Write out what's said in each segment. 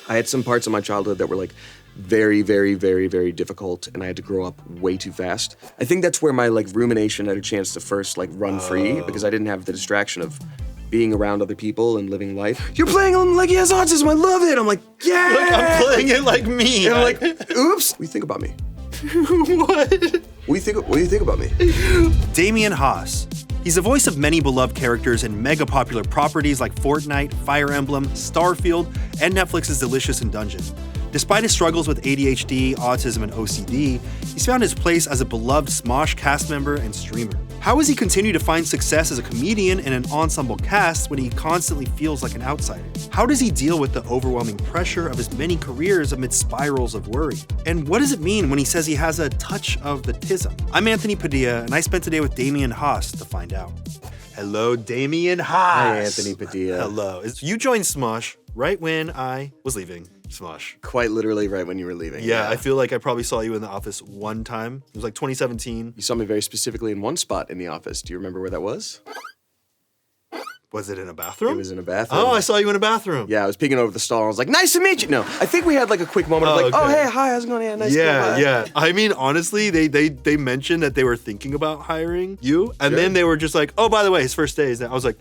I had some parts of my childhood that were like very, very, very, very difficult, and I had to grow up way too fast. I think that's where my like rumination had a chance to first like run free, because I didn't have the distraction of being around other people and living life. You're playing him like he has autism, I love it. I'm like, yeah! Look, I'm playing it like me. And I'm like, oops. What do you think about me? What? What do you think about me? Damien Haas. He's the voice of many beloved characters in mega popular properties like Fortnite, Fire Emblem, Starfield, and Netflix's Delicious in Dungeon. Despite his struggles with ADHD, autism, and OCD, he's found his place as a beloved Smosh cast member and streamer. How has he continued to find success as a comedian in an ensemble cast when he constantly feels like an outsider? How does he deal with the overwhelming pressure of his many careers amid spirals of worry? And what does it mean when he says he has a touch of the tism? I'm Anthony Padilla, and I spent today with Damien Haas to find out. Hello, Damien Haas. Hi, Anthony Padilla. Hello. You joined Smosh right when I was leaving Smosh. Quite literally right when you were leaving. Yeah, I feel like I probably saw you in the office one time. It was like 2017. You saw me very specifically in one spot in the office. Do you remember where that was? Was it in a bathroom? It was in a bathroom. Oh, I saw you in a bathroom. Yeah, I was peeking over the stall. I was like, nice to meet you. No, I think we had like a quick moment of like, okay. oh, hey, hi, how's it going? Yeah, nice to meet you. Yeah. I mean, honestly, they mentioned that they were thinking about hiring you, and then they were just like, oh, by the way, his first day is that. I was like,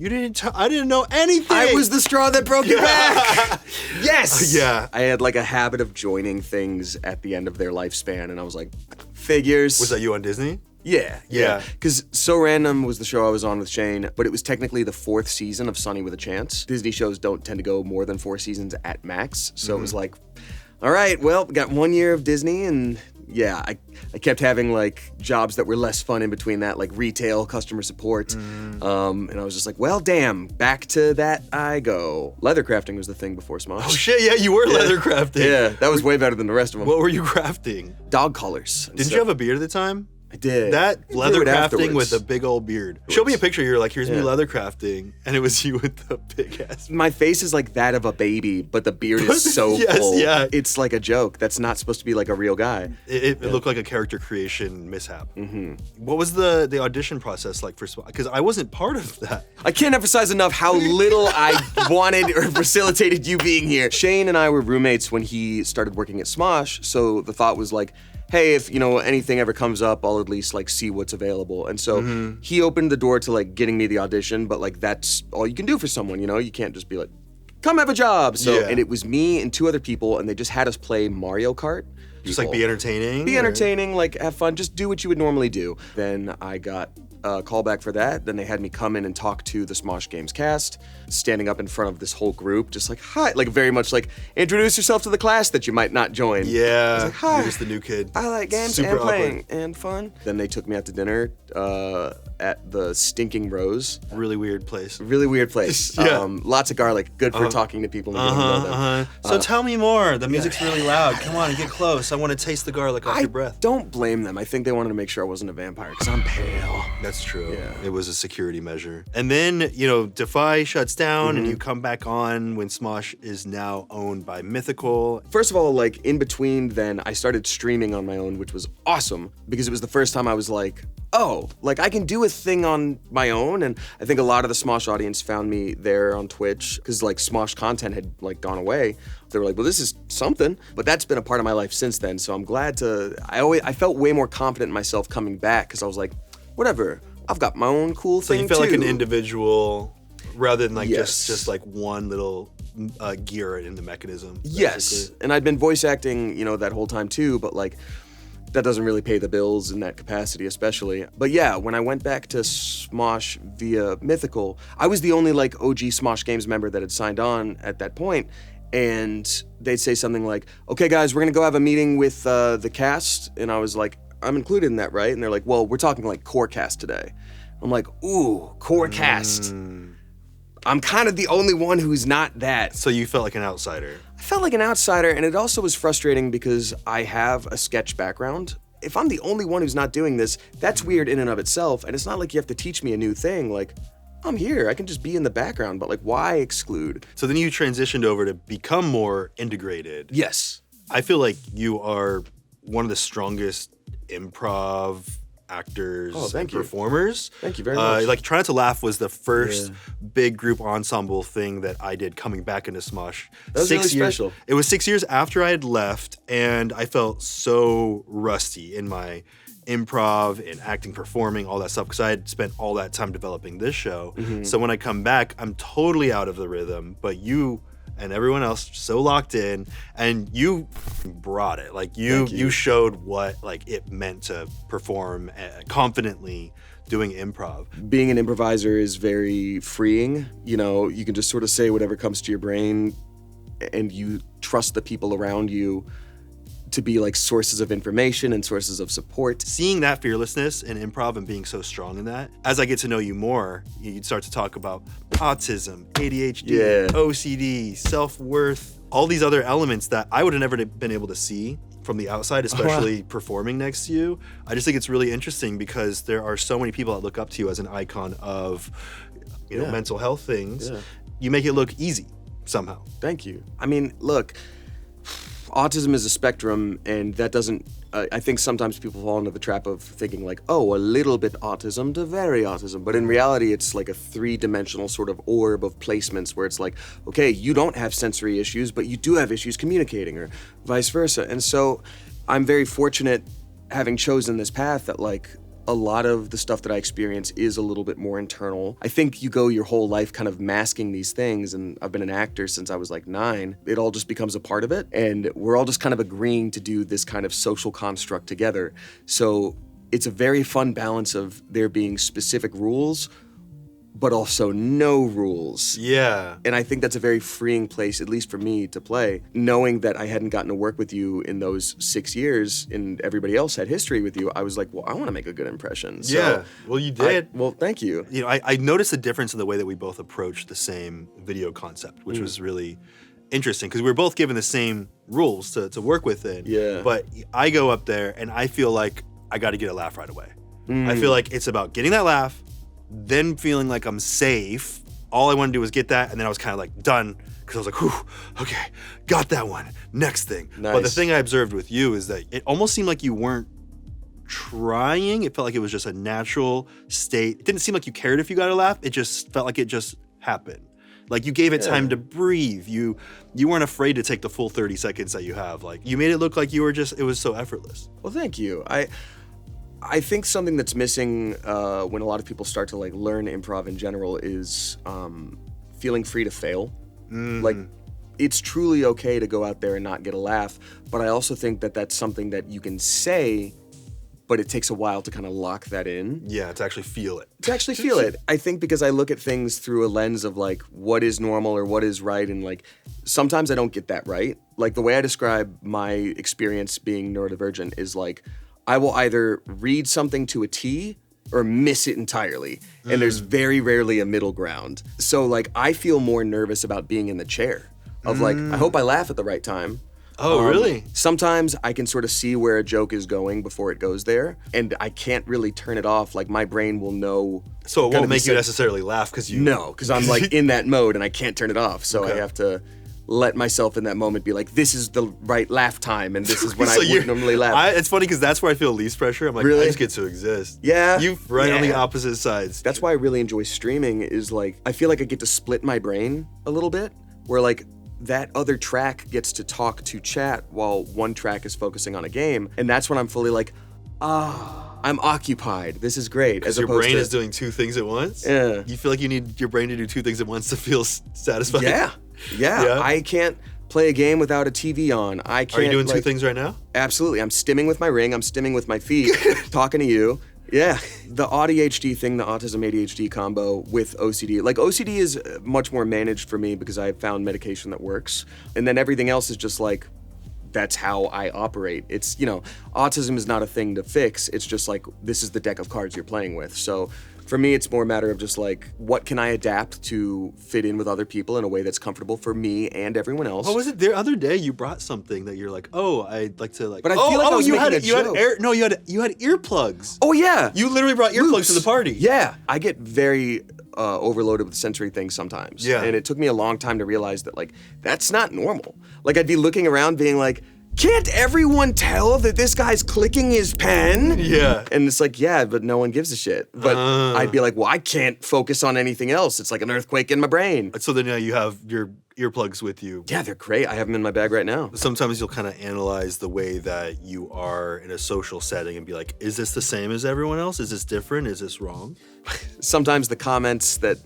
I didn't know anything. I was the straw that broke your back. Yes. Yeah. I had like a habit of joining things at the end of their lifespan, and I was like, figures. Was that you on Disney? Yeah. Yeah. Because So Random was the show I was on with Shane, but it was technically the 4th season of Sunny with a Chance. Disney shows don't tend to go more than 4 seasons at max, so it was like, all right, well, got 1 year of Disney, and yeah, I kept having like jobs that were less fun in between that, like retail, customer support, and I was just like, well, damn, back to that I go. Leather crafting was the thing before Smosh. Oh shit, yeah, you were leather crafting. Yeah, that was way better than the rest of them. What were you crafting? Dog collars. Didn't you have a beard at the time? I did. That I leather grew it crafting afterwards. with a big old beard. Show me a picture. You're like, here's me leather crafting, and it was you with the big ass. My face is like that of a baby, but the beard is so full. Yeah. It's like a joke. That's not supposed to be like a real guy. It looked like a character creation mishap. What was the audition process like for Smosh? Because I wasn't part of that. I can't emphasize enough how little I wanted or facilitated you being here. Shane and I were roommates when he started working at Smosh, so the thought was like, hey, if, anything ever comes up, I'll at least, like, see what's available. And so he opened the door to, like, getting me the audition, but, like, that's all you can do for someone, You can't just be like, come have a job. So, and it was me and 2 other people, and they just had us play Mario Kart. Just, like, be entertaining? Be entertaining, like, have fun, just do what you would normally do. Then I got a call back for that. Then they had me come in and talk to the Smosh Games cast, standing up in front of this whole group, just like, hi, like very much like, introduce yourself to the class that you might not join. Yeah, I was like, hi. You're just the new kid. I like games Super and playing awkward. and fun. Then they took me out to dinner at the Stinking Rose. Really weird place. Really weird place. Yeah. Lots of garlic, good for talking to people and getting to know them. So tell me more. The music's really loud. Come on, get close. I want to taste the garlic off your breath. Don't blame them. I think they wanted to make sure I wasn't a vampire because I'm pale. That's true. Yeah. It was a security measure. And then, Defy shuts down and you come back on when Smosh is now owned by Mythical. First of all, like in between then, I started streaming on my own, which was awesome because it was the first time I was like, oh, like I can do a thing on my own. And I think a lot of the Smosh audience found me there on Twitch because like Smosh content had like gone away. They were like, well, this is something. But that's been a part of my life since then. So I'm glad I felt way more confident in myself coming back because I was like, whatever, I've got my own cool thing too. So you felt like an individual rather than like Yes. just like one little gear in the mechanism. Yes, basically. and I'd been voice acting, that whole time too, but like, that doesn't really pay the bills in that capacity especially. But yeah, when I went back to Smosh via Mythical, I was the only like OG Smosh Games member that had signed on at that point, and they'd say something like, okay guys, we're gonna go have a meeting with the cast, and I was like, I'm included in that, right? And they're like, well, we're talking like core cast today. I'm like, ooh, core cast. I'm kind of the only one who's not that. So you felt like an outsider. I felt like an outsider, and it also was frustrating because I have a sketch background. If I'm the only one who's not doing this, that's weird in and of itself, and it's not like you have to teach me a new thing. Like, I'm here, I can just be in the background, but like, why exclude? So then you transitioned over to become more integrated. Yes. I feel like you are one of the strongest improv actors Oh, thank and you. performers. Thank you very much. Like Try Not to Laugh was the first big group ensemble thing that I did coming back into Smosh. That was really years, special. It was 6 years after I had left, and I felt so rusty in my improv and acting, performing, all that stuff, because I had spent all that time developing this show. So when I come back, I'm totally out of the rhythm, but you and everyone else so locked in, and you brought it. Like you showed what like it meant to perform confidently doing improv. Being an improviser is very freeing. You know, you can just sort of say whatever comes to your brain, and you trust the people around you to be like sources of information and sources of support. Seeing that fearlessness in improv and being so strong in that, as I get to know you more, you'd start to talk about autism, ADHD, OCD, self-worth, all these other elements that I would have never been able to see from the outside, especially performing next to you. I just think it's really interesting because there are so many people that look up to you as an icon of, you know, mental health things. You make it look easy somehow. Thank you. I mean, look, autism is a spectrum, and that doesn't, I think sometimes people fall into the trap of thinking like, oh, a little bit autism to very autism. But in reality, it's like a three-dimensional sort of orb of placements where it's like, okay, you don't have sensory issues, but you do have issues communicating, or vice versa. And so I'm very fortunate having chosen this path that like, a lot of the stuff that I experience is a little bit more internal. I think you go your whole life kind of masking these things, and I've been an actor since I was like 9. It all just becomes a part of it, and we're all just kind of agreeing to do this kind of social construct together. So it's a very fun balance of there being specific rules, but also no rules. Yeah. And I think that's a very freeing place, at least for me, to play. Knowing that I hadn't gotten to work with you in those 6 years and everybody else had history with you, I was like, well, I want to make a good impression. So Yeah. Well, you did. well, thank you. You know, I noticed a difference in the way that we both approached the same video concept, which was really interesting because we were both given the same rules to work within. Yeah. But I go up there and I feel like I got to get a laugh right away. I feel like it's about getting that laugh, then feeling like I'm safe. All I want to do was get that, and then I was kind of like done because I was like, whew, okay, got that one. Next thing. Nice. But the thing I observed with you is that it almost seemed like you weren't trying. It felt like it was just a natural state. It didn't seem like you cared if you got a laugh. It just felt like it just happened. Like you gave it time to breathe. You weren't afraid to take the full 30 seconds that you have. Like you made it look like you were just, it was so effortless. Well, thank you. I think something that's missing when a lot of people start to like learn improv in general is feeling free to fail. Like it's truly okay to go out there and not get a laugh, but I also think that that's something that you can say, but it takes a while to kind of lock that in. Yeah, to actually feel it. To actually feel it. I think because I look at things through a lens of like what is normal or what is right, and like sometimes I don't get that right. Like the way I describe my experience being neurodivergent is like I will either read something to a T or miss it entirely. And there's very rarely a middle ground. So like I feel more nervous about being in the chair of like, I hope I laugh at the right time. Oh, really? Sometimes I can sort of see where a joke is going before it goes there, and I can't really turn it off. Like my brain will know. So it kind won't of make you say- necessarily laugh because you... No, because I'm like in that mode and I can't turn it off. So I have to let myself in that moment be like, this is the right laugh time, and this is when I would normally laugh. It's funny because that's where I feel least pressure. I'm like, Really? I just get to exist. Yeah. You right on the Yeah. opposite sides. That's why I really enjoy streaming is like, I feel like I get to split my brain a little bit, where like that other track gets to talk to chat while one track is focusing on a game. And that's when I'm fully like, I'm occupied. This is great. Because your brain is doing two things at once? Yeah. You feel like you need your brain to do two things at once to feel satisfied? Yeah. I can't play a game without a TV on. I can't. Are you doing two like- things right now? Absolutely. I'm stimming with my ring. I'm stimming with my feet, talking to you. Yeah. The ADHD thing, the autism ADHD combo with OCD. Like OCD is much more managed for me because I found medication that works. And then everything else is just like, that's how I operate. It's, you know, autism is not a thing to fix. It's just like, this is the deck of cards you're playing with. So for me, it's more a matter of just like, what can I adapt to fit in with other people in a way that's comfortable for me and everyone else? What was it? The other day you brought something that you're like, oh, I'd like to like. But I feel like I was you making had a you had joke. you had earplugs. Oh yeah. You literally brought earplugs Loops. to the party. Yeah. I get very overloaded with sensory things sometimes. Yeah. And it took me a long time to realize that like, that's not normal. Like I'd be looking around being like, can't everyone tell that this guy's clicking his pen? Yeah. And it's like, yeah, but no one gives a shit. But I'd be like, well, I can't focus on anything else. It's like an earthquake in my brain. So then now you have your earplugs with you. Yeah, they're great. I have them in my bag right now. Sometimes you'll kind of analyze the way that you are in a social setting and be like, is this the same as everyone else? Is this different? Is this wrong? Sometimes the comments that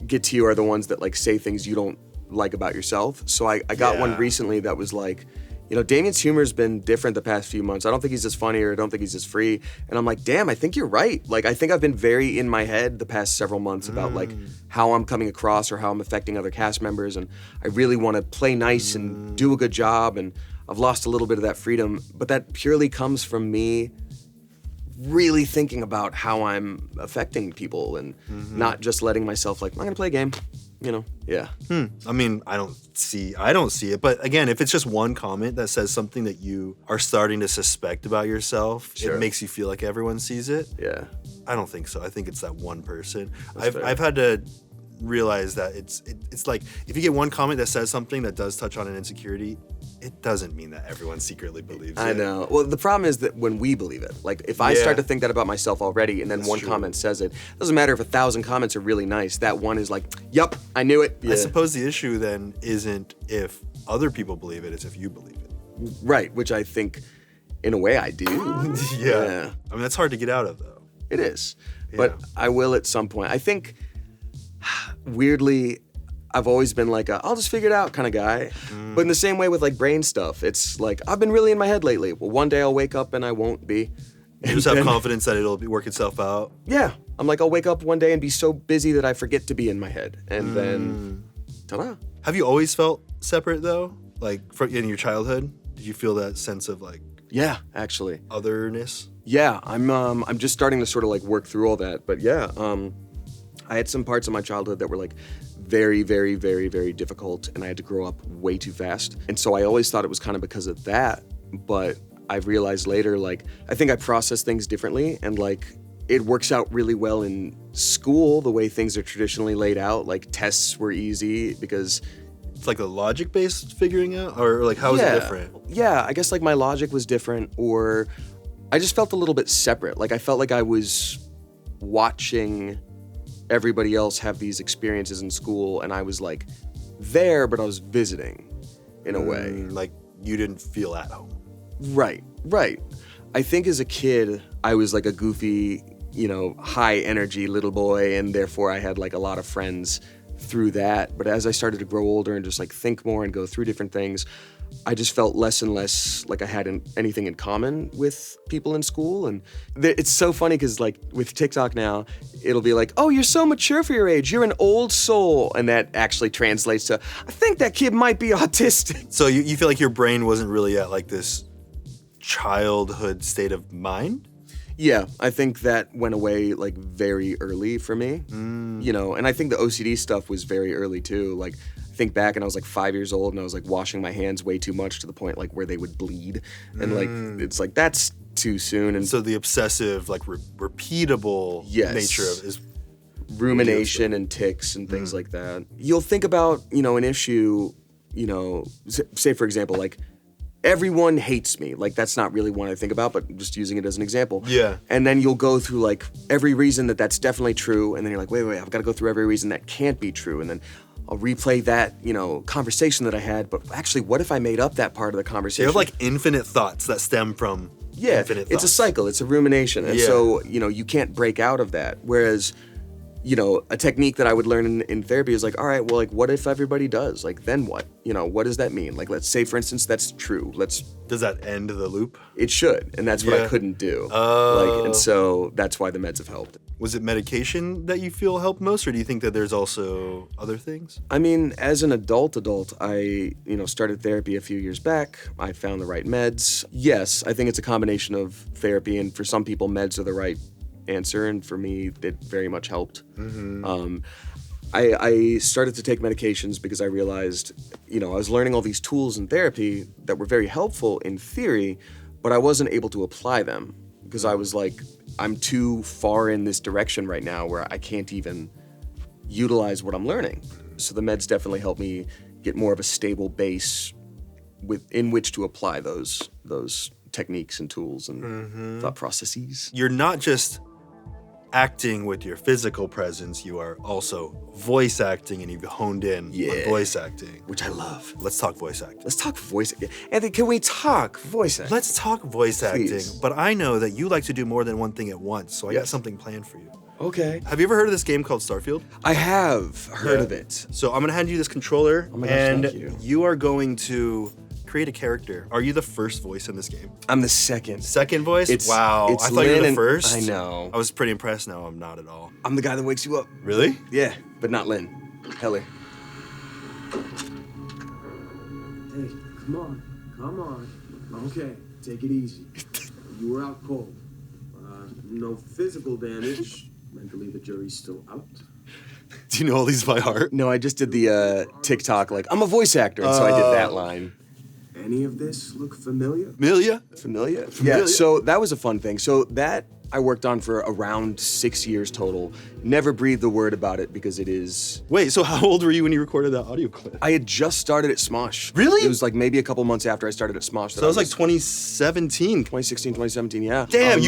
get to you are the ones that like say things you don't like about yourself. So I got one recently that was like, you know, Damien's humor's been different the past few months. I don't think he's as funny or I don't think he's as free. And I'm like, damn, I think you're right. Like, I think I've been very in my head the past several months about like how I'm coming across or how I'm affecting other cast members. And I really want to play nice and do a good job. And I've lost a little bit of that freedom, but that purely comes from me really thinking about how I'm affecting people and not just letting myself like, I'm gonna play a game. You know, yeah. I mean, I don't see it. But again, if it's just one comment that says something that you are starting to suspect about yourself, it makes you feel like everyone sees it. Yeah. I don't think so. I think it's that one person. That's fair. I've had to realize that it's like if you get one comment that says something that does touch on an insecurity, it doesn't mean that everyone secretly believes it. I know. Well, the problem is that when we believe it, like if I start to think that about myself already and then one comment says it, doesn't matter if 1,000 comments are really nice. That one is like, yup, I knew it. I suppose the issue then isn't if other people believe it, it's if you believe it. Right, which I think in a way I do. Yeah. I mean, that's hard to get out of though. It is. But I will at some point. I think weirdly, I've always been like a, I'll just figure it out kind of guy. But in the same way with like brain stuff, it's like, I've been really in my head lately. Well, one day I'll wake up and I won't be. You just have confidence that it'll work itself out? Yeah. I'm like, I'll wake up one day and be so busy that I forget to be in my head. And then, ta-da. Have you always felt separate though? Like in your childhood? Did you feel that sense of like Yeah, actually. otherness? Yeah, I'm just starting to sort of like work through all that. But yeah, I had some parts of my childhood that were like very, very, very, very difficult, and I had to grow up way too fast. And so I always thought it was kind of because of that, but I've realized later, like, I think I process things differently, and like, it works out really well in school, the way things are traditionally laid out. Like, tests were easy because It's like a logic-based figuring out, or like how is it different? Yeah, I guess like my logic was different, or I just felt a little bit separate. Like I felt like I was watching everybody else have these experiences in school, and I was like there, but I was visiting in a way. Like you didn't feel at home. Right. I think as a kid, I was like a goofy, you know, high energy little boy, and therefore I had like a lot of friends through that. But as I started to grow older and just like think more and go through different things, I just felt less and less like I had anything in common with people in school. And it's so funny because like with TikTok now, it'll be like, oh, you're so mature for your age. You're an old soul. And that actually translates to, I think that kid might be autistic. So you feel like your brain wasn't really at like this childhood state of mind? Yeah, I think that went away like very early for me, you know, and I think the OCD stuff was very early too. Like I think back and I was like 5 years old and I was like washing my hands way too much to the point like where they would bleed. And like, it's like, that's too soon. And so the obsessive, like repeatable nature of is rumination and tics and things like that. You'll think about, you know, an issue, you know, say for example, like, everyone hates me. Like, that's not really one I think about, but just using it as an example. Yeah. And then you'll go through, like, every reason that that's definitely true, and then you're like, wait, I've got to go through every reason that can't be true, and then I'll replay that, you know, conversation that I had, but actually, what if I made up that part of the conversation? You have, like, infinite thoughts that stem from infinite thoughts. It's a cycle. It's a rumination. And so, you know, you can't break out of that. Whereas, you know, a technique that I would learn in therapy is like, all right, well, like, what if everybody does? Like, then what? You know, what does that mean? Like, let's say, for instance, that's true. Does that end the loop? It should, and that's what I couldn't do. Like, and so that's why the meds have helped. Was it medication that you feel helped most, or do you think that there's also other things? I mean, as an adult, I, you know, started therapy a few years back. I found the right meds. Yes, I think it's a combination of therapy, and for some people, meds are the right answer, and for me, it very much helped. I started to take medications because I realized, you know, I was learning all these tools in therapy that were very helpful in theory, but I wasn't able to apply them because I was like, I'm too far in this direction right now where I can't even utilize what I'm learning. So the meds definitely helped me get more of a stable base in which to apply those techniques and tools and thought processes. You're not just acting with your physical presence, you are also voice acting, and you've honed in on voice acting. Which I love. Let's talk voice acting. Let's talk voice acting. Anthony, can we talk voice acting? Let's talk voice Please. acting, but I know that you like to do more than one thing at once, so I got something planned for you. Okay. Have you ever heard of this game called Starfield? I have heard of it. So I'm gonna hand you this controller, Oh my gosh, and thank you. are going to create a character. Are you the first voice in this game? I'm the second. Second voice? It's- Wow, it's I thought you were Lynn the and- first. I know. I was pretty impressed. No, I'm not at all. I'm the guy that wakes you up. Really? Yeah, but not Lynn. Helly. Hey, come on. Okay, take it easy. You were out cold. No physical damage. Mentally, the jury's still out. Do you know all these by heart? No, I just did the TikTok, like, I'm a voice actor, and so I did that line. Any of this look familiar? Amelia? Familiar? Yeah, so that was a fun thing. So that I worked on for around 6 years total. Never breathed a word about it because it is... Wait, so how old were you when you recorded that audio clip? I had just started at Smosh. Really? It was like maybe a couple months after I started at Smosh. So that was like 2017. 2016, 2017, yeah. Damn,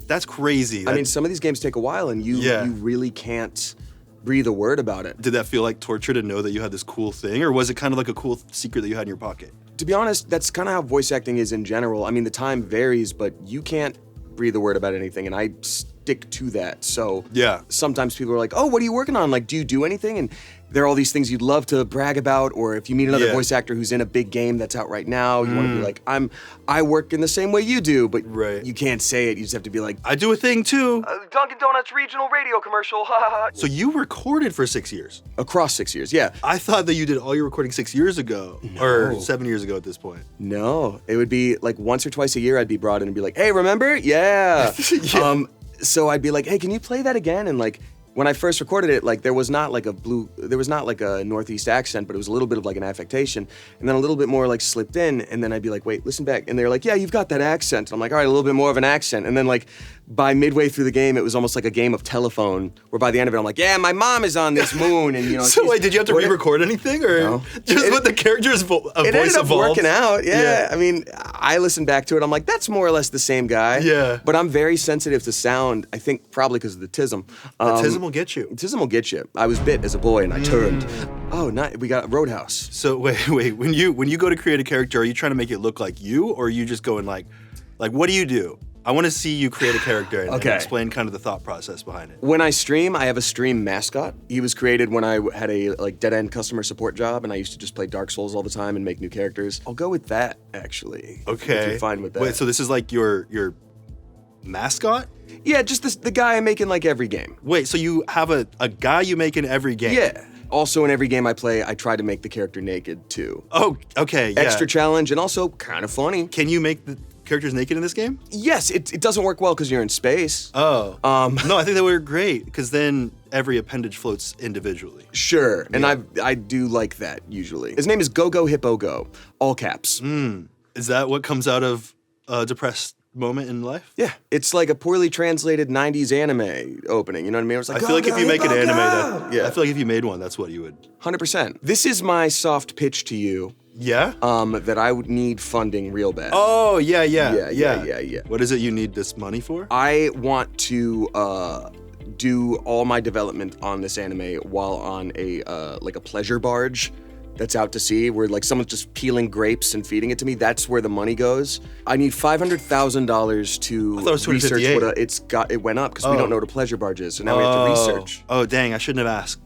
that's crazy. I mean, some of these games take a while, and you really can't breathe a word about it. Did that feel like torture to know that you had this cool thing, or was it kind of like a cool secret that you had in your pocket? To be honest, that's kind of how voice acting is in general. I mean, the time varies, but you can't breathe a word about anything, and I stick to that. So Yeah. sometimes people are like, oh, what are you working on? Like, do you do anything? And there are all these things you'd love to brag about, or if you meet another voice actor who's in a big game that's out right now, you want to be like, I work in the same way you do, but you can't say it. You just have to be like, I do a thing too. Dunkin' Donuts regional radio commercial. So you recorded for 6 years. Across 6 years, yeah. I thought that you did all your recording 6 years ago, or 7 years ago at this point. No, it would be like once or twice a year I'd be brought in and be like, hey, remember? Yeah. So I'd be like, hey, can you play that again? And like, when I first recorded it, like there was not like a Northeast accent, but it was a little bit of like an affectation, and then a little bit more like slipped in, and then I'd be like, wait, listen back, and they're like, yeah, you've got that accent. And I'm like, all right, a little bit more of an accent, and then like by midway through the game, it was almost like a game of telephone, where by the end of it, I'm like, yeah, my mom is on this moon, and you know. So wait, did you have to re-record anything, or No. just with the character's voice It ended up evolved? working out, yeah. I mean, I listened back to it, I'm like, that's more or less the same guy. Yeah. But I'm very sensitive to sound, I think probably because of the tism. Autism will get you. Tism will get you. I was bit as a boy and I turned. Oh, we got Roadhouse. So wait, when you go to create a character, are you trying to make it look like you, or are you just going like what do you do? I want to see you create a character and explain kind of the thought process behind it. When I stream, I have a stream mascot. He was created when I had a like dead-end customer support job, and I used to just play Dark Souls all the time and make new characters. I'll go with that, actually. Okay. If you're fine with that. Wait, so this is like your mascot? Yeah, just the guy I make in like every game. Wait, so you have a guy you make in every game? Yeah. Also, in every game I play, I try to make the character naked, too. Oh, okay, yeah. Extra challenge, and also kind of funny. Can you make the characters naked in this game? Yes, it doesn't work well because you're in space. Oh. No, I think that would work great, because then every appendage floats individually. Sure, and I do like that, usually. His name is Go-Go Hippo Go, all caps. Is that what comes out of a depressed moment in life? Yeah, it's like a poorly translated 90s anime opening, you know what I mean? It's like, I feel like if you make an anime, yeah. I feel like if you made one, that's what you would. 100%. This is my soft pitch to you. Yeah? That I would need funding real bad. Oh, yeah. Yeah. What is it you need this money for? I want to do all my development on this anime while on a like a pleasure barge that's out to sea, where like someone's just peeling grapes and feeding it to me. That's where the money goes. I need $500,000 to research what it went up because we don't know what a pleasure barge is, so now we have to research. Oh, dang, I shouldn't have asked.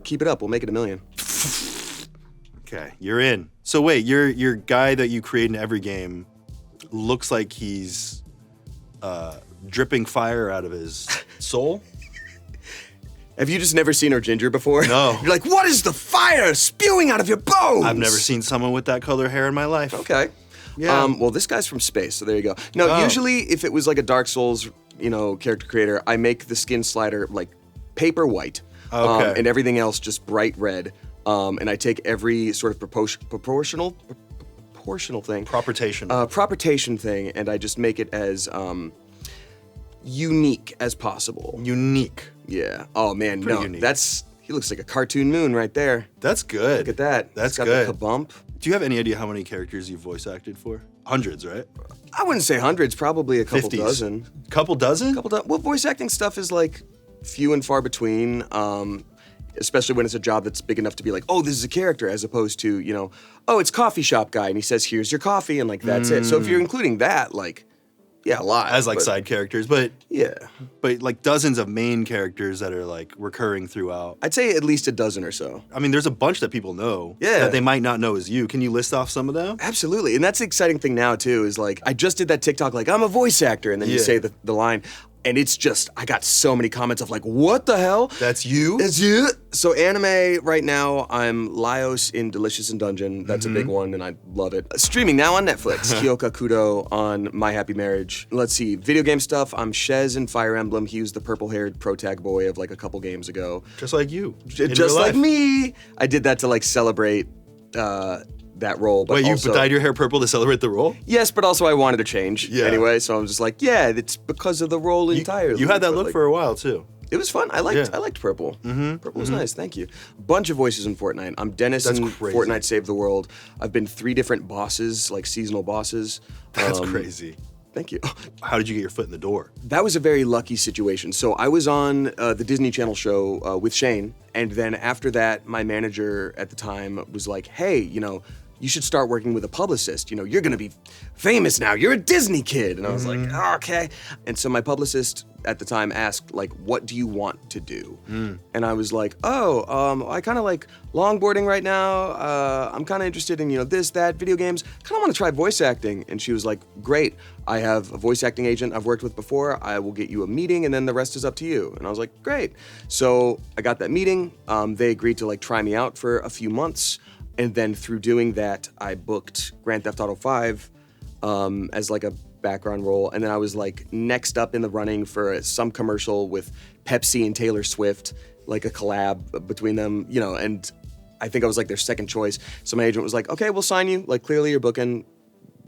Keep it up, we'll make it $1 million. Okay, you're in. So wait, your guy that you create in every game looks like he's dripping fire out of his soul? Have you just never seen her ginger before? No. You're like, what is the fire spewing out of your bones? I've never seen someone with that color hair in my life. Okay. Yeah. Well, this guy's from space, so there you go. No, usually if it was like a Dark Souls, character creator, I make the skin slider like paper white. Okay. And everything else just bright red. And I take every sort of proportional thing. Proportation thing, and I just make it as unique as possible. Unique. Yeah. Oh man, Pretty no, unique. he looks like a cartoon moon right there. That's good. Look at that. That's He's got good. the kabump. Do you have any idea how many characters you've voice acted for? Hundreds, right? I wouldn't say hundreds, probably a couple 50s. dozen. Couple dozen? Well, voice acting stuff is like few and far between, especially when it's a job that's big enough to be like, oh, this is a character, as opposed to, you know, oh, it's coffee shop guy, and he says, here's your coffee, and like, that's it. So if you're including that, like, yeah, a lot. As like side characters, but yeah. But like dozens of main characters that are like recurring throughout. I'd say at least a dozen or so. I mean, there's a bunch that people know Yeah. that they might not know is you. Can you list off some of them? Absolutely. And that's the exciting thing now, too, is like, I just did that TikTok, like, I'm a voice actor, and then you Yeah. say the line, and it's just, I got so many comments of like, what the hell? That's you? It's you? So anime, right now, I'm Laios in Delicious in Dungeon. That's a big one, and I love it. Streaming now on Netflix. Kyoka Kudo on My Happy Marriage. Let's see, video game stuff, I'm Shez in Fire Emblem. He was the purple-haired pro-tag boy of like a couple games ago. Just like you. Just like me. I did that to like celebrate that role. But Wait, you also, dyed your hair purple to celebrate the role? yes, but also I wanted to change Yeah. anyway, so I was just like, yeah, it's because of the role entirely. You had that But, look like, for a while too. It was fun. I liked purple. Purple was nice. Thank you. Bunch of voices in Fortnite. I'm Dennis That's in crazy. Fortnite Save the World. I've been 3 different bosses, like seasonal bosses. That's crazy. Thank you. How did you get your foot in the door? That was a very lucky situation. So I was on the Disney Channel show with Shane, and then after that, my manager at the time was like, hey, you know, you should start working with a publicist. You know, you're gonna be famous now. You're a Disney kid. And I was like, oh, okay. And so my publicist at the time asked, like, what do you want to do? And I was like, I kind of like longboarding right now. I'm kind of interested in, you know, this, that, video games. Kind of want to try voice acting. And she was like, great. I have a voice acting agent I've worked with before. I will get you a meeting, and then the rest is up to you. And I was like, great. So I got that meeting. They agreed to like try me out for a few months. And then through doing that, I booked Grand Theft Auto 5 as like a background role. And then I was like next up in the running for some commercial with Pepsi and Taylor Swift, like a collab between them, you know, and I think I was like their second choice. So my agent was like, okay, we'll sign you. Like clearly you're booking,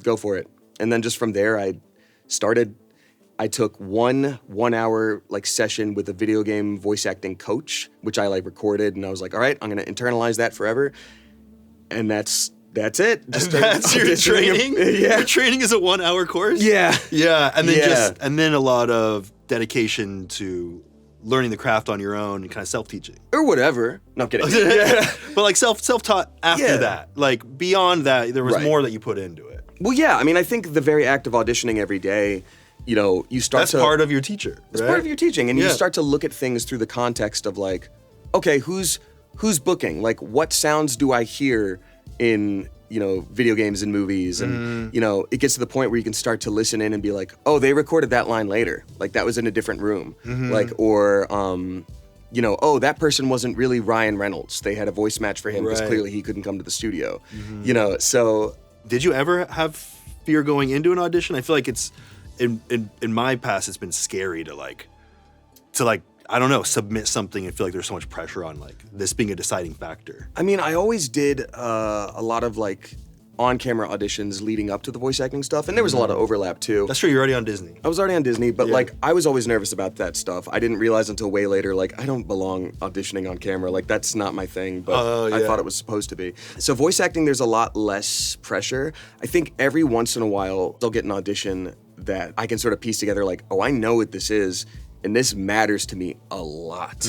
go for it. And then just from there, I took one hour like session with a video game voice acting coach, which I like recorded. And I was like, all right, I'm going to internalize that forever. And that's it. Just That's your training? Yeah. Your training is a 1 hour course? Yeah. Yeah, and then Yeah. and then a lot of dedication to learning the craft on your own and kind of self-teaching. Or whatever. No, I'm kidding. But like self-taught after Yeah. that. Like beyond that, there was Right. more that you put into it. Well, yeah. I mean, I think the very act of auditioning every day, you know, you start That's to... part of your teacher, It's right? part of your teaching, and you Yeah. start to look at things through the context of like, okay, who's booking? Like, what sounds do I hear in, you know, video games and movies? And, you know, it gets to the point where you can start to listen in and be like, oh, they recorded that line later. Like, that was in a different room. Like, or, you know, oh, that person wasn't really Ryan Reynolds. They had a voice match for him because Right. clearly he couldn't come to the studio. You know, so... Did you ever have fear going into an audition? I feel like it's in my past it's been scary to I don't know, submit something and feel like there's so much pressure on like this being a deciding factor. I mean, I always did a lot of like on-camera auditions leading up to the voice acting stuff, and there was a lot of overlap too. That's true, you're already on Disney. I was already on Disney, but Yeah. like I was always nervous about that stuff. I didn't realize until way later, like I don't belong auditioning on camera. Like that's not my thing, but Oh, I yeah. thought it was supposed to be. So voice acting, there's a lot less pressure. I think every once in a while they'll get an audition that I can sort of piece together like, oh, I know what this is, and this matters to me a lot.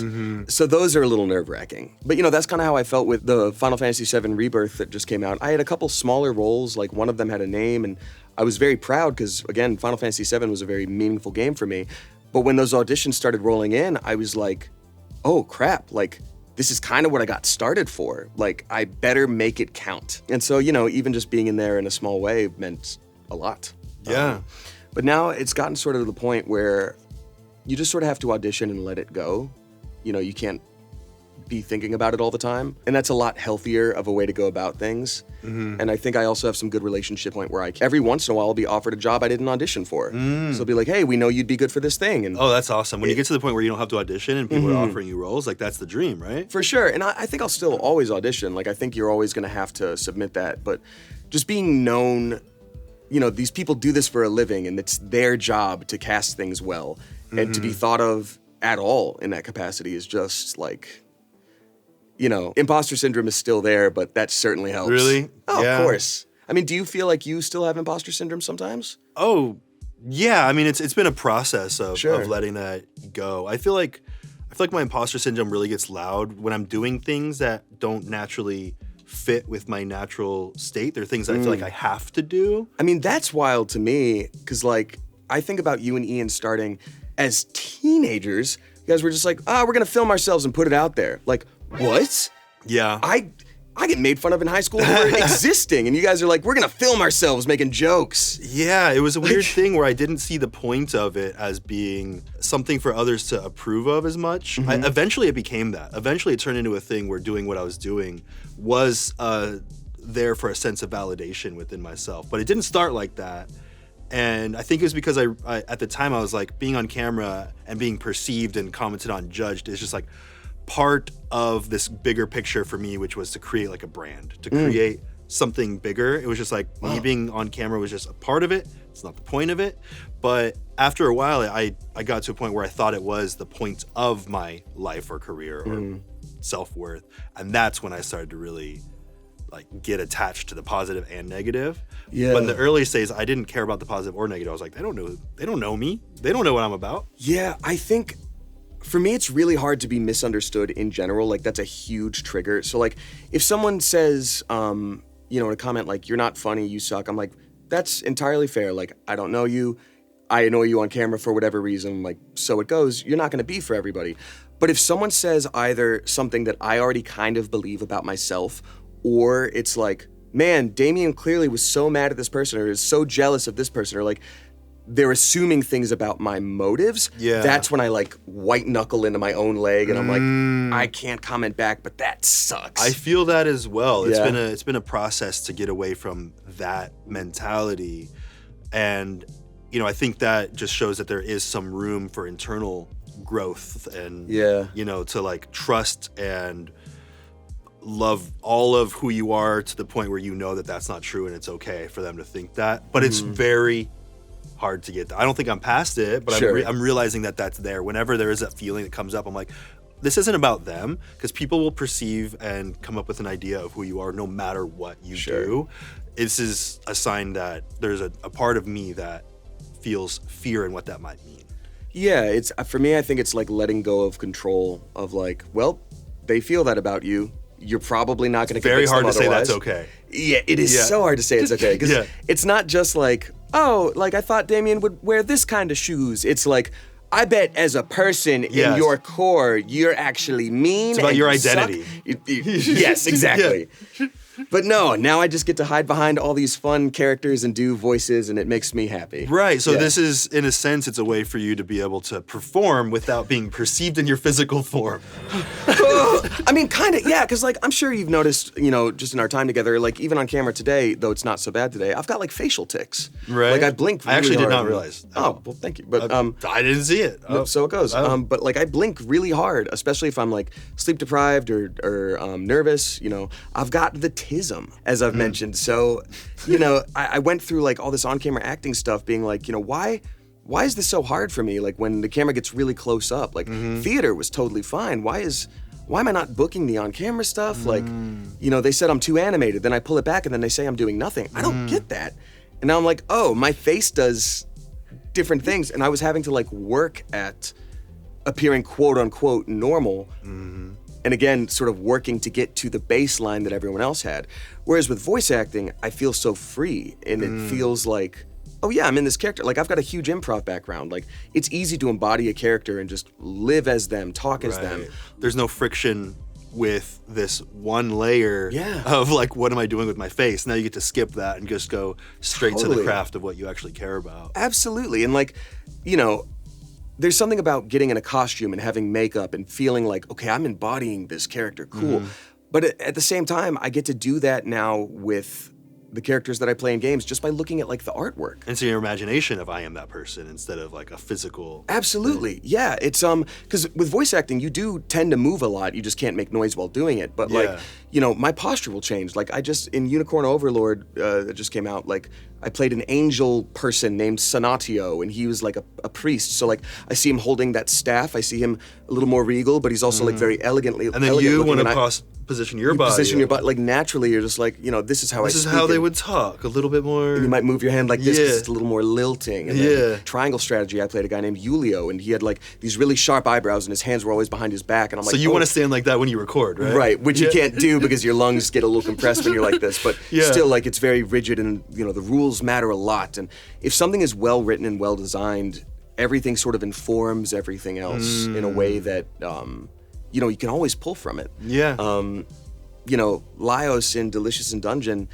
So those are a little nerve-wracking. But you know, that's kind of how I felt with the Final Fantasy VII Rebirth that just came out. I had a couple smaller roles, like one of them had a name, and I was very proud because, again, Final Fantasy VII was a very meaningful game for me. But when those auditions started rolling in, I was like, oh crap, like this is kind of what I got started for. Like, I better make it count. And so, you know, even just being in there in a small way meant a lot. Yeah. But now it's gotten sort of to the point where you just sort of have to audition and let it go. You know, you can't be thinking about it all the time. And that's a lot healthier of a way to go about things. And I think I also have some good relationship point where every once in a while I'll be offered a job I didn't audition for. So they'll be like, hey, we know you'd be good for this thing. And Oh, that's awesome. When you get to the point where you don't have to audition and people are offering you roles, like that's the dream, right? For sure. And I think I'll still always audition. Like, I think you're always going to have to submit that. But just being known, you know, these people do this for a living and it's their job to cast things well. And to be thought of at all in that capacity is just like, you know, imposter syndrome is still there, but that certainly helps. Really? Oh, Yeah. of course. I mean, do you feel like you still have imposter syndrome sometimes? Oh, yeah. I mean, it's been a process of Sure. letting that go. I feel like my imposter syndrome really gets loud when I'm doing things that don't naturally fit with my natural state. They're things that I feel like I have to do. I mean, that's wild to me, because, like, I think about you and Ian starting as teenagers. You guys were just like, we're going to film ourselves and put it out there. Like, what? Yeah. I get made fun of in high school for existing, and you guys are like, we're going to film ourselves making jokes. Yeah, it was a weird thing where I didn't see the point of it as being something for others to approve of as much. Eventually it became that. Eventually it turned into a thing where doing what I was doing was there for a sense of validation within myself. But it didn't start like that. And I think it was because I at the time I was like, being on camera and being perceived and commented on, judged is just like part of this bigger picture for me, which was to create like a brand, to create something bigger. It was just like me being on camera was just a part of it. It's not the point of it. But after a while, I got to a point where I thought it was the point of my life or career or self-worth. And that's when I started to really like get attached to the positive and negative. Yeah. But in the early days, I didn't care about the positive or negative. I was like, they don't know me. They don't know what I'm about. Yeah, I think for me, it's really hard to be misunderstood in general. Like, that's a huge trigger. So, like, if someone says, you know, in a comment, like, you're not funny, you suck, I'm like, that's entirely fair. Like, I don't know you. I annoy you on camera for whatever reason. Like, so it goes. You're not going to be for everybody. But if someone says either something that I already kind of believe about myself, or it's like, man, Damien clearly was so mad at this person or is so jealous of this person, or like, they're assuming things about my motives. Yeah. That's when I like white knuckle into my own leg and I'm like, I can't comment back, but that sucks. I feel that as well. Yeah. It's been a process to get away from that mentality. And, you know, I think that just shows that there is some room for internal growth and, you know, to like trust and love all of who you are to the point where you know that that's not true and it's okay for them to think that. But it's very hard to get. I don't think I'm past it, but I'm realizing that that's there. Whenever there is that feeling that comes up, I'm like, this isn't about them, because people will perceive and come up with an idea of who you are no matter what you do. This is a sign that there's a part of me that feels fear in what that might mean. Yeah, it's for me, I think it's like letting go of control of like, well, they feel that about you. You're probably not going to Very hard to say otherwise. that's okay. Yeah, it is so hard to say it's okay, because it's not just like, oh, like I thought Damien would wear this kind of shoes. It's like, I bet as a person in your core, you're actually mean. It's about and your you suck. identity. Yes, exactly. But no, now I just get to hide behind all these fun characters and do voices, and it makes me happy. Right, so this is, in a sense, it's a way for you to be able to perform without being perceived in your physical form. I mean, kind of, yeah, because, like, I'm sure you've noticed, you know, just in our time together, like, even on camera today, though it's not so bad today, I've got, like, facial tics. Right. Like, I blink really I actually hard. did not realize. Oh, well, thank you. But, I didn't see it. So it goes. But, like, I blink really hard, especially if I'm, like, sleep deprived or nervous, you know. I've got the tism, as I've mentioned. So, you know, I went through, like, all this on-camera acting stuff being like, you know, why is this so hard for me? Like, when the camera gets really close up, like, theater was totally fine. Why am I not booking the on-camera stuff? Like, you know, they said I'm too animated. Then I pull it back and then they say I'm doing nothing. I don't get that. And now I'm like, oh, my face does different things. And I was having to, like, work at appearing quote-unquote normal. And again, sort of working to get to the baseline that everyone else had. Whereas with voice acting, I feel so free. And it feels like, oh yeah, I'm in this character. Like, I've got a huge improv background. Like, it's easy to embody a character and just live as them, talk as them. There's no friction with this one layer of like, what am I doing with my face? Now you get to skip that and just go straight to the craft of what you actually care about. Absolutely. And like, you know, there's something about getting in a costume and having makeup and feeling like, okay, I'm embodying this character, cool. But at the same time, I get to do that now with the characters that I play in games just by looking at like the artwork. And so your imagination of I am that person instead of like a physical. Absolutely. Yeah. It's because with voice acting, you do tend to move a lot. You just can't make noise while doing it. But like, you know, my posture will change. Like I just, in Unicorn Overlord that just came out, like I played an angel person named Sonatio, and he was like a priest. So like I see him holding that staff. I see him a little more regal, but he's also like very elegantly. And then you want to position your body. Position your body, like naturally, you're just like, you know, this is how I speak. This is how they would talk, a little bit more. And you might move your hand like this because it's a little more lilting. And Yeah. then Triangle Strategy, I played a guy named Julio, and he had like these really sharp eyebrows, and his hands were always behind his back. And I'm like, So you want to stand like that when you record, right? Right, which you can't do because your lungs get a little compressed when you're like this. But still, like, it's very rigid, and you know the rules matter a lot. And if something is well written and well designed, everything sort of informs everything else in a way that you know you can always pull from it. Yeah. You know, Laios in Delicious in Dungeon,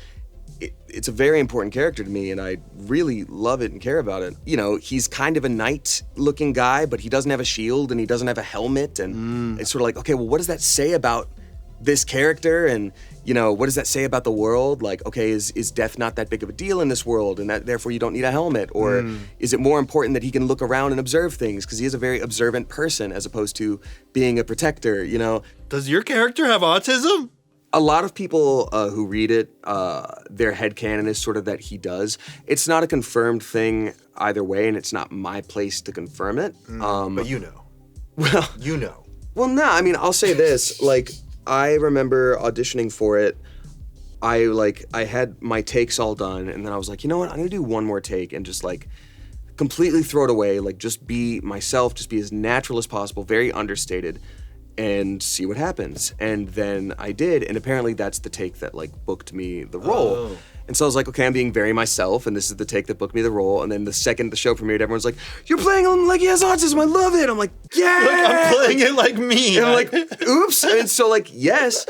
it's a very important character to me, and I really love it and care about it. You know, he's kind of a knight-looking guy, but he doesn't have a shield and he doesn't have a helmet, and it's sort of like, okay, well, what does that say about this character? And you know, what does that say about the world? Like, okay, is death not that big of a deal in this world, and that therefore you don't need a helmet? Or is it more important that he can look around and observe things because he is a very observant person as opposed to being a protector? You know, Does your character have autism? a lot of people who read it, their headcanon is sort of that he does. It's not a confirmed thing either way, and it's not my place to confirm it. But you know. Well, You know. well, no, I mean, I'll say this. Like, I remember auditioning for it. I had my takes all done, and then I was like, you know what? I'm gonna do one more take and just like completely throw it away. Like, just be myself, just be as natural as possible, very understated, and see what happens. And then I did, and apparently that's the take that like booked me the role. Oh. And so I was like, okay, I'm being very myself, and this is the take that booked me the role. And then the second the show premiered, everyone's like, you're playing him like he has autism, I love it. I'm like, yeah! Look, I'm playing it like me. And I'm like, oops. And so like, yes.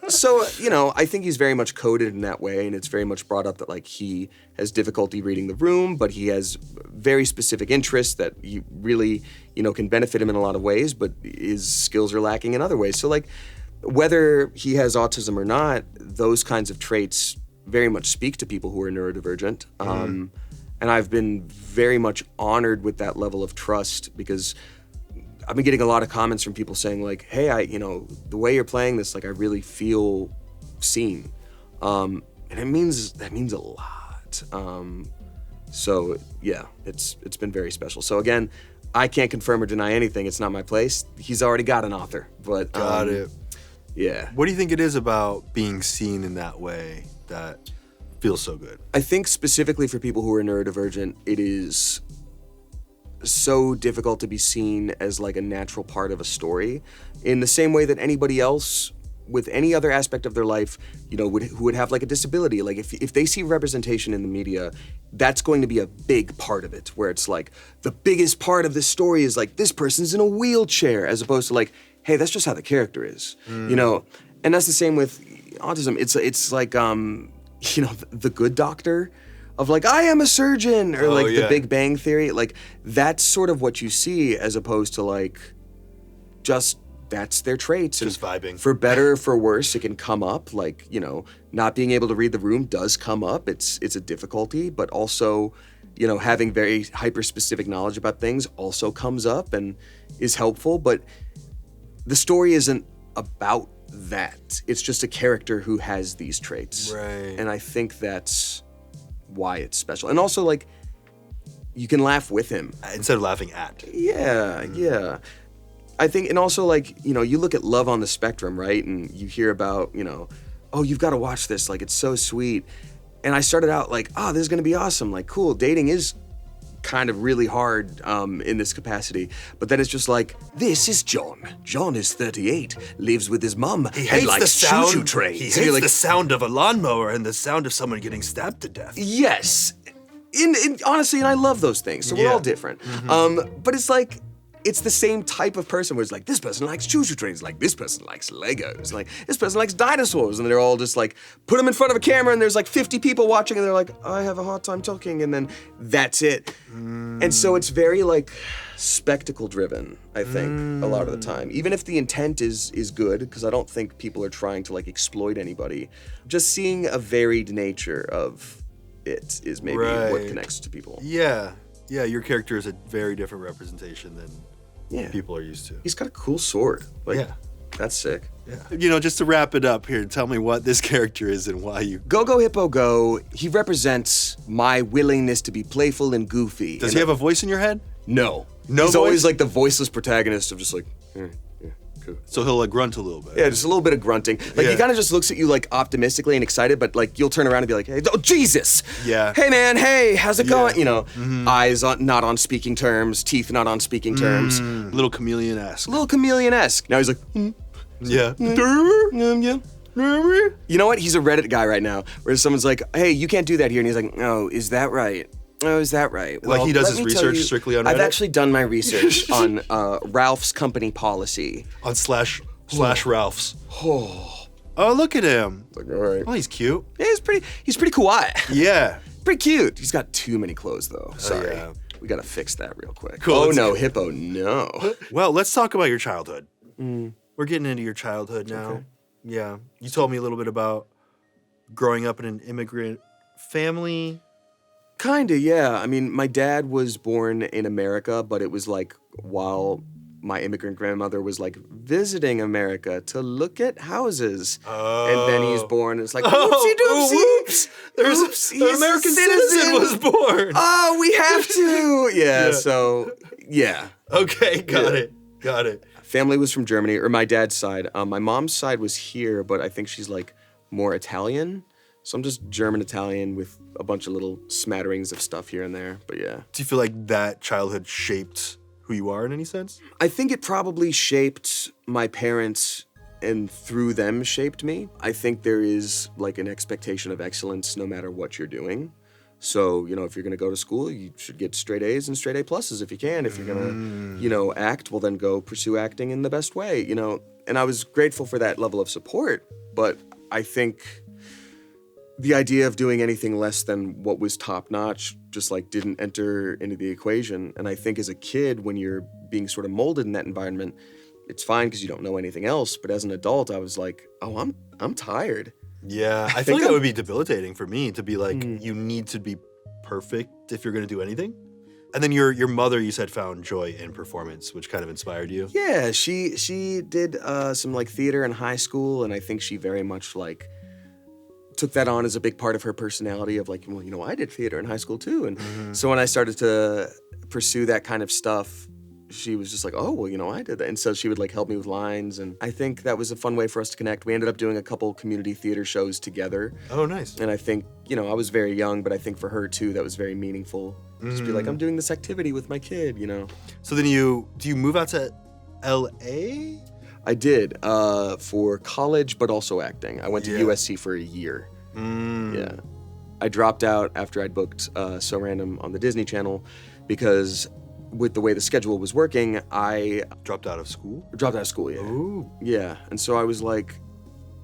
So, you know, I think he's very much coded in that way, and it's very much brought up that like he has difficulty reading the room, but he has very specific interests that you really, you know, can benefit him in a lot of ways, but his skills are lacking in other ways. So like, whether he has autism or not, those kinds of traits very much speak to people who are neurodivergent. And I've been very much honored with that level of trust because I've been getting a lot of comments from people saying like, hey, you know, the way you're playing this, like I really feel seen. And that means a lot. So yeah, it's been very special. So again, I can't confirm or deny anything. It's not my place. He's already got an author, but Got it. Yeah. What do you think it is about being seen in that way that feels so good? I think specifically for people who are neurodivergent, it is so difficult to be seen as like a natural part of a story in the same way that anybody else with any other aspect of their life, you know, who would have like a disability. Like if they see representation in the media, that's going to be a big part of it, where it's like the biggest part of this story is like this person's in a wheelchair, as opposed to like, hey, that's just how the character is, you know? And that's the same with autism. It's like, you know, the Good Doctor of like, I am a surgeon, or like the Big Bang Theory. Like that's sort of what you see, as opposed to like, just that's their traits. Just vibing. For better or for worse, it can come up. Like, you know, not being able to read the room does come up. It's a difficulty, but also, you know, having very hyper-specific knowledge about things also comes up and is helpful. But the story isn't about that. It's just a character who has these traits. Right. And I think that's why it's special. And also, like, you can laugh with him. Instead of laughing at. Yeah. I think, and also, like, you know, you look at Love on the Spectrum, right? And you hear about, you know, oh, you've got to watch this. Like, it's so sweet. And I started out like, oh, this is going to be awesome. Like, cool. Dating is kind of really hard in this capacity. But then it's just like, this is John. John is 38, lives with his mum. He hates likes the sound. choo-choo trains. He And hates you're like, the sound of a lawnmower and the sound of someone getting stabbed to death. yes. In honestly, and I love those things. So we're Yeah. all different. But it's like, it's the same type of person where it's like, this person likes choo-choo trains, like this person likes Legos, like this person likes dinosaurs, and they're all just like, put them in front of a camera and there's like 50 people watching and they're like, I have a hard time talking, and then that's it. And so it's very like spectacle driven, I think, a lot of the time. Even if the intent is good, because I don't think people are trying to like exploit anybody, just seeing a varied nature of it is maybe what connects to people. Yeah, your character is a very different representation than people are used to. He's got a cool sword. Like, that's sick. Yeah. You know, just to wrap it up here, tell me what this character is and why you... Go Go Hippo Go, he represents my willingness to be playful and goofy. Does he have a voice in your head? No. No He's voice? always like the voiceless protagonist of just like, cool. So he'll like grunt a little bit. Yeah, just a little bit of grunting. Like he kind of just looks at you like optimistically and excited, but like you'll turn around and be like, hey, oh Jesus! Yeah. Hey man, hey, how's it going? You know, eyes not on speaking terms, teeth not on speaking terms. Little chameleon-esque. Little chameleon-esque. Now he's like, Yeah. yeah. You know what? He's a Reddit guy right now, where someone's like, hey, you can't do that here. And he's like, oh, is that right? Oh, is that right? Like he does let his me tell research you, strictly on Reddit? I've actually done my research on Ralph's company policy. On slash Ralph's. Oh, Look at him. like, all right. Oh, he's cute. Yeah, he's pretty quiet. Yeah. Pretty cute. He's got too many clothes though. Sorry. yeah. We gotta fix that real quick. Cool, Oh let's no, go. Hippo, no. Well, let's talk about your childhood. We're getting into your childhood now. Okay. Yeah. You told me a little bit about growing up in an immigrant family. Kinda, yeah. I mean, my dad was born in America, but it was like while my immigrant grandmother was like visiting America to look at houses. And then he's born, and it's like, whoopsie doopsie. There's He's an American citizen was born. Oh, we have to. Yeah, so, yeah. Okay, got it. Family was from Germany, or my dad's side. My mom's side was here, but I think she's like more Italian. So I'm just German-Italian with a bunch of little smatterings of stuff here and there, but yeah. Do you feel like that childhood shaped who you are in any sense? I think it probably shaped my parents and through them shaped me. I think there is like an expectation of excellence no matter what you're doing. So, you know, if you're gonna go to school, you should get straight A's and straight A pluses if you can. If you're gonna, you know, act, well then go pursue acting in the best way, you know. And I was grateful for that level of support, but I think the idea of doing anything less than what was top-notch just like didn't enter into the equation. And I think as a kid, when you're being sort of molded in that environment, it's fine because you don't know anything else. But as an adult, I was like, oh, I'm tired. Yeah, I feel like that would be debilitating for me to be like, you need to be perfect if you're gonna do anything. And then your mother, you said, found joy in performance, which kind of inspired you. Yeah, she did some like theater in high school, and I think she very much like took that on as a big part of her personality of like, well, you know, I did theater in high school too. And so when I started to pursue that kind of stuff, she was just like, oh, well, you know, I did that. And so she would like help me with lines. And I think that was a fun way for us to connect. We ended up doing a couple community theater shows together. Oh, nice. And I think, you know, I was very young, but I think for her too, that was very meaningful. Just be like, I'm doing this activity with my kid, you know? So then do you move out to LA? I did, for college, but also acting. I went to USC for a year. Yeah. I dropped out after I'd booked So Random on the Disney Channel because with the way the schedule was working, I Dropped out of school? dropped out of school, yeah. Ooh. Yeah, and so I was like,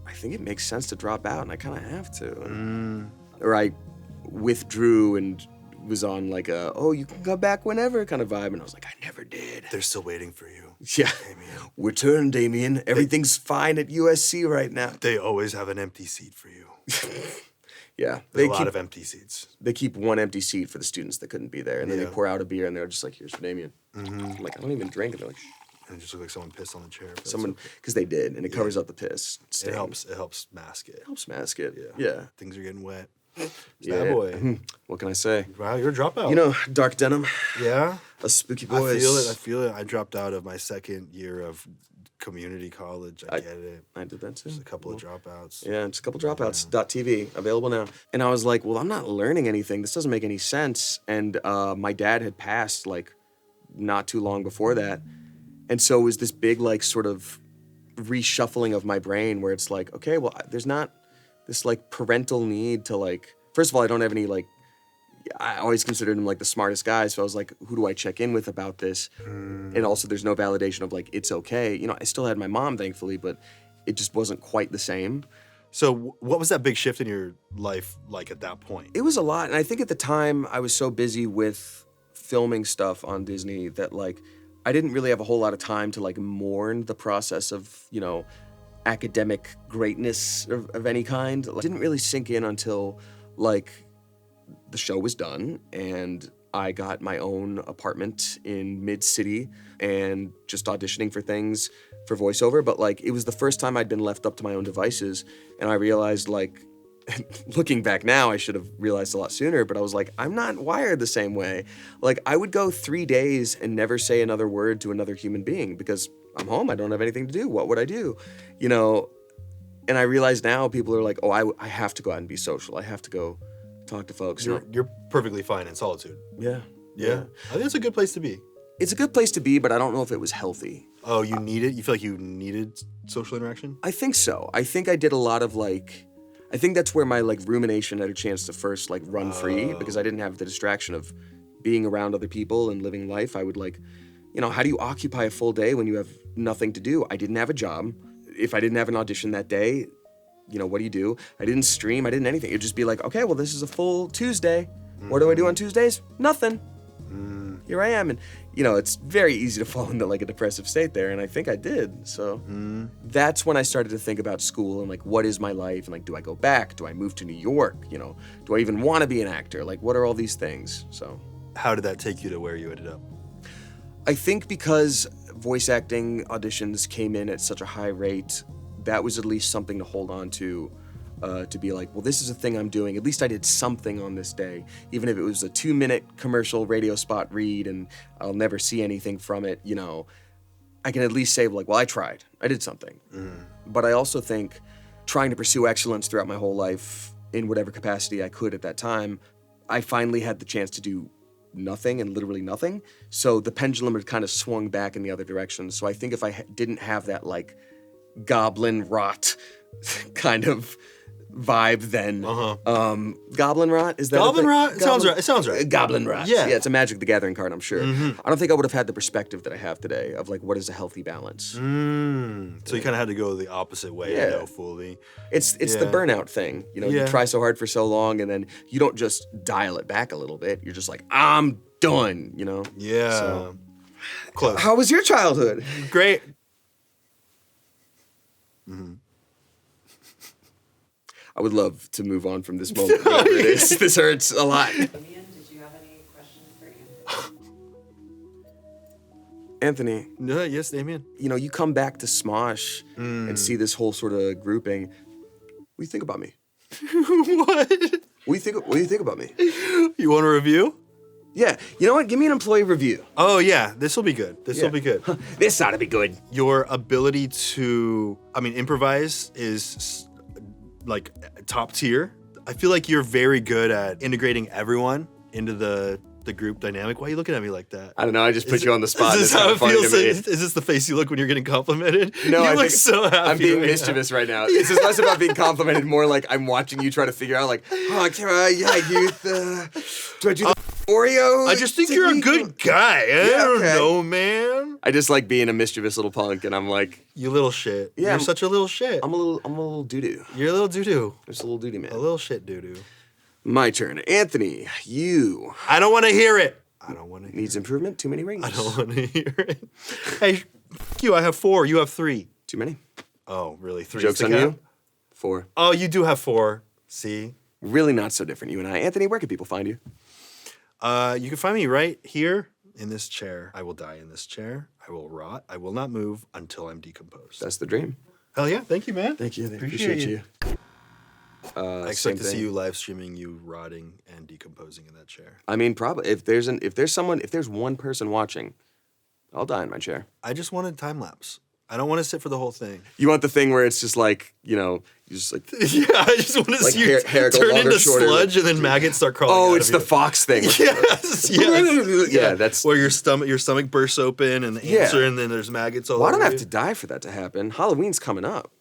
I think it makes sense to drop out, and I kind of have to. Or I withdrew and was on like a, oh, you can come back whenever kind of vibe, and I was like, I never did. They're still waiting for you. Yeah. Damien. Return, Damien. Everything's fine at USC right now. They always have an empty seat for you. Yeah. There's a lot of empty seats. They keep one empty seat for the students that couldn't be there, and then they pour out a beer, and they're just like, here's for Damien. I'm like, I don't even drink. And they're like, And it just looked like someone pissed on the chair. but someone, it's because they did, and it covers up the piss. okay. stain. It helps mask it. Helps mask it. Yeah. Things are getting wet. Yeah. That boy. What can I say? Wow, you're a dropout. You know, dark denim, Yeah. us spooky boys. I feel it. I dropped out of my second year of community college. I get it. I did that too. Just a couple of dropouts. Yeah, just a couple dropouts. .tv available now. And I was like, well, I'm not learning anything. This doesn't make any sense. And my dad had passed like not too long before that, and so it was this big like sort of reshuffling of my brain where it's like, okay, well, there's not this like parental need to like. First of all, I don't have any like I always considered him like the smartest guy. So I was like, who do I check in with about this? And also there's no validation of like, it's okay. You know, I still had my mom, thankfully, but it just wasn't quite the same. So what was that big shift in your life like at that point? It was a lot. And I think at the time I was so busy with filming stuff on Disney that like, I didn't really have a whole lot of time to like mourn the process of, you know, academic greatness of any kind. Like, it didn't really sink in until like the show was done and I got my own apartment in mid-city and just auditioning for things for voiceover. But like, it was the first time I'd been left up to my own devices. And I realized like, looking back now, I should have realized a lot sooner, but I was like, I'm not wired the same way. Like, I would go 3 days and never say another word to another human being because I'm home, I don't have anything to do. What would I do? You know, and I realize now people are like, oh, I have to go out and be social. I have to go talk to folks. You're perfectly fine in solitude. Yeah. Yeah. I think it's a good place to be. It's a good place to be, but I don't know if it was healthy. Oh, you need it? You feel like you needed social interaction? I think so. I think I did a lot of like, I think that's where my like rumination had a chance to first like run free because I didn't have the distraction of being around other people and living life. I would like, you know, how do you occupy a full day when you have nothing to do? I didn't have a job. If I didn't have an audition that day, you know, what do you do? I didn't stream, I didn't anything. It'd just be like, okay, well, this is a full Tuesday. What do I do on Tuesdays? Nothing. Here I am. And, you know, it's very easy to fall into like a depressive state there. And I think I did. So that's when I started to think about school and like, what is my life? And like, do I go back? Do I move to New York? You know, do I even want to be an actor? Like, what are all these things? So how did that take you to where you ended up? I think because voice acting auditions came in at such a high rate, that was at least something to hold on to be like, well, this is a thing I'm doing. At least I did something on this day. Even if it was a 2-minute commercial radio spot read and I'll never see anything from it, you know, I can at least say like, well, I tried. I did something. But I also think trying to pursue excellence throughout my whole life in whatever capacity I could at that time, I finally had the chance to do nothing and literally nothing. So the pendulum had kind of swung back in the other direction. So I think if I didn't have that like goblin rot kind of vibe then, goblin rot, is that Goblin rot? It sounds right. Goblin rot. Yeah. Yeah, it's a Magic the Gathering card, I'm sure. I don't think I would have had the perspective that I have today of like, what is a healthy balance? So you kind of had to go the opposite way, you know, fully. It's the burnout thing. You know, you try so hard for so long and then you don't just dial it back a little bit. You're just like, I'm done, you know? Yeah. So, close. how was your childhood? Great. I would love to move on from this moment. This hurts a lot. Damien, did you have any questions for Anthony, Anthony? Yes, Damien. you know, you come back to Smosh and see this whole sort of grouping. What do you think about me? What? What do you think about me? You want a review? Yeah, you know what? Give me an employee review. Oh, yeah. This will be good. This will be good. This ought to be good. Your ability to, improvise is like top tier. I feel like you're very good at integrating everyone into the group dynamic. Why are you looking at me like that? I don't know. I just put you on the spot. Is this It's how kinda it funny feels? to me. Is this the face you look when you're getting complimented? No, you I look think so happy. I'm being right mischievous right now. This is less about being complimented, more like I'm watching you try to figure out, like, oh, do I do the Oreo? I just think you're a good guy. I don't know, man. I just like being a mischievous little punk, and I'm like, You little shit. Yeah, You're such a little shit. I'm a little doo-doo. You're a little doo-doo. Just a little doo-doo man. A little shit doo-doo. My turn. Anthony, you I don't want to hear it. I don't want to hear needs improvement. Too many rings. I don't want to hear it. Hey, f you. I have 4. You have 3. Too many. Oh, really? 3 Joke's on you. 4. Oh, you do have 4. See? Really not so different, you and I. Anthony, where can people find you? You can find me right here in this chair. I will die in this chair. I will rot. I will not move until I'm decomposed. That's the dream. Hell yeah. Thank you, man. Thank you. Appreciate you. I Same expect to see thing. you live streaming you rotting and decomposing in that chair. I mean, probably if there's one person watching, I'll die in my chair. I just wanted time lapse. I don't want to sit for the whole thing. You want the thing where it's just like, you know, you just like, Yeah, I just want to Like see you hair go turn longer, into shorter. sludge and then maggots start crawling oh, out it's of the you. fox thing. Yes, yes. Yeah, that's. Where your stomach bursts open and the Yeah. answer and then there's maggots all Well, I over don't have you. to die for that to happen. Halloween's coming up.